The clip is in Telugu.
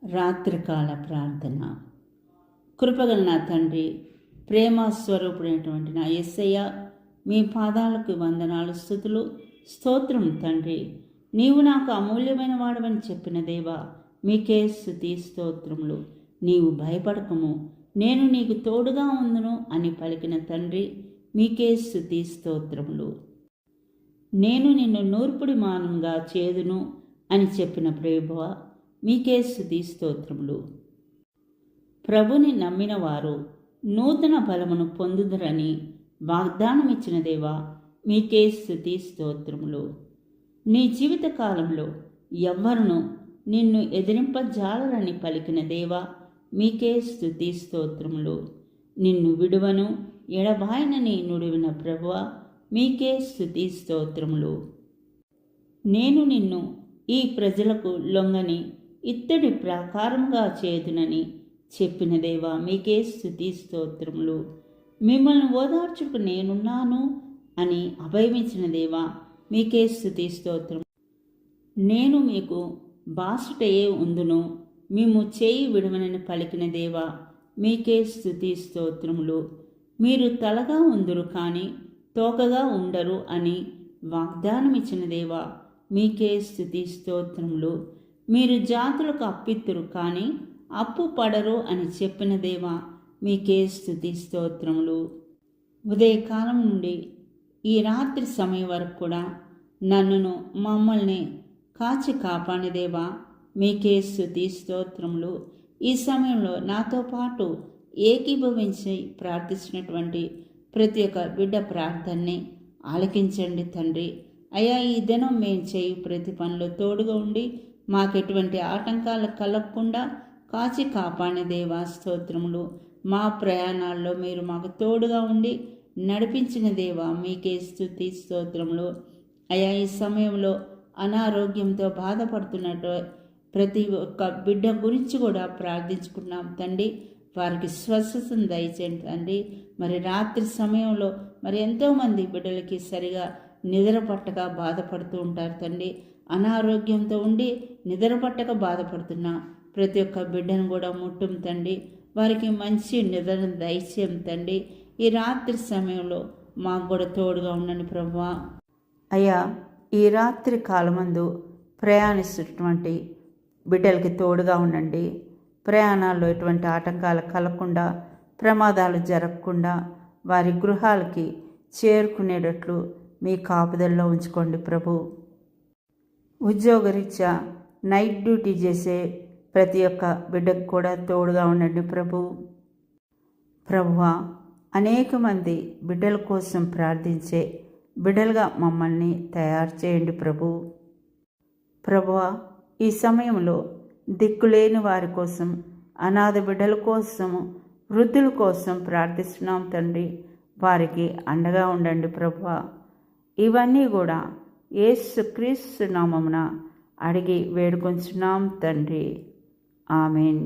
రాత్రికాల ప్రార్థన. కృపగల నా తండ్రి, ప్రేమ స్వరూపుడైనటువంటి నా యేసయ్య, మీ పాదాలకు వందనాలు, స్తుతులు, స్తోత్రం తండ్రి. నీవు నాకు అమూల్యమైన వాడవని చెప్పిన దేవా, మీకే స్తుతి స్తోత్రములు. నీవు భయపడకము, నేను నీకు తోడుగా ఉందును అని పలికిన తండ్రి, మీకే స్తుతి స్తోత్రములు. నేను నిన్ను నూర్పుడి మానంగా చేదును అని చెప్పిన ప్రభువా, మీకే స్తుతి స్తోత్రములు. ప్రభుని నమ్మిన వారు నూతన బలమును పొందుదురని వాగ్దానం ఇచ్చిన దేవా, మీకే స్తుతి స్తోత్రములు. నీ జీవిత కాలంలో ఎవ్వరును నిన్ను ఎదిరింపజాలరని పలికిన దేవా, మీకే స్తుతి స్తోత్రములు. నిన్ను విడువను ఎడబాయనని నుడివిన ప్రభువా, మీకే స్తుతి స్తోత్రములు. నేను నిన్ను ఈ ప్రజలకు లొంగని ఇత్తడి ప్రాకారంగా చేదునని చెప్పిన దేవా, మీకే స్తుతి స్తోత్రములు. మిమ్మల్ని ఓదార్చుకు నేనున్నాను అని అభయమించిన దేవా, మీకే స్తుతి స్తోత్రం. నేను మీకు బాసుటయే ఉందును, మేము చేయి విడవనని పలికిన దేవా, మీకే స్తుతి స్తోత్రములు. మీరు తలగా ఉందురు కానీ తోకగా ఉండరు అని వాగ్దానమిచ్చిన దేవా, మీకే స్తుతి స్తోత్రములు. మీరు జాతులకు అప్పిత్తురు కానీ అప్పు పడరు అని చెప్పిన దేవా, మీకే స్తుతి స్తోత్రములు. ఉదయకాలం నుండి ఈ రాత్రి సమయం వరకు కూడా నన్నును మమ్మల్ని కాచి కాపాడి దేవా, మీకే స్తుతి స్తోత్రములు. ఈ సమయంలో నాతో పాటు ఏకీభవించి ప్రార్థించినటువంటి ప్రతి ఒక్క బిడ్డ ప్రార్థనని ఆలకించండి తండ్రి. అయ్యా, ఈ దినం మేము చేయి ప్రతి పనిలో తోడుగా ఉండి మాకెటువంటి ఆటంకాలు కలగకుండా కాచి కాపాడే దేవా, స్తోత్రములు. మా ప్రయాణాల్లో మీరు మాకు తోడుగా ఉండి నడిపించిన దేవా, మీకే స్తుతి స్తోత్రములు. అయ్యా, ఈ సమయంలో అనారోగ్యంతో బాధపడుతున్నట్టు ప్రతి ఒక్క బిడ్డ గురించి కూడా ప్రార్థించుకున్నాం తండ్రి. వారికి స్వస్థతను దయచేయండి తండ్రి. మరి రాత్రి సమయంలో మరి ఎంతోమంది బిడ్డలకి సరిగా నిద్ర పట్టక బాధపడుతూ ఉంటారు తండ్రి. అనారోగ్యంతో ఉండి నిద్ర పట్టక బాధపడుతున్న ప్రతి ఒక్క బిడ్డను కూడా ముట్టుం తండ్రి. వారికి మంచి నిద్రను దయచేయం తండ్రి. ఈ రాత్రి సమయంలో మాకు కూడా తోడుగా ఉండండి ప్రభువా. అయ్యా, ఈ రాత్రి కాలమందు ప్రయాణిస్తున్నటువంటి బిడ్డలకి తోడుగా ఉండండి. ప్రయాణాల్లో ఎటువంటి ఆటంకాలు కలగకుండా, ప్రమాదాలు జరగకుండా వారి గృహాలకి చేరుకునేటట్లు మీ కాపుదల్లో ఉంచుకోండి ప్రభు. ఉద్యోగరీత్యా నైట్ డ్యూటీ చేసే ప్రతి ఒక్క బిడ్డకు కూడా తోడుగా ఉండండి ప్రభు. ప్రభువా, అనేక మంది బిడ్డల కోసం ప్రార్థించే బిడ్డలుగా మమ్మల్ని తయారు చేయండి ప్రభు. ప్రభువా, ఈ సమయంలో దిక్కులేని వారి కోసం, అనాథ బిడ్డల కోసం, వృద్ధుల కోసం ప్రార్థిస్తున్నాం తండ్రి. వారికి అండగా ఉండండి ప్రభువా. ఇవన్నీ కూడా యేసుక్రీస్తు నామమున అడిగి వేడుకొంచున్నాం తండ్రి. ఆమెన్.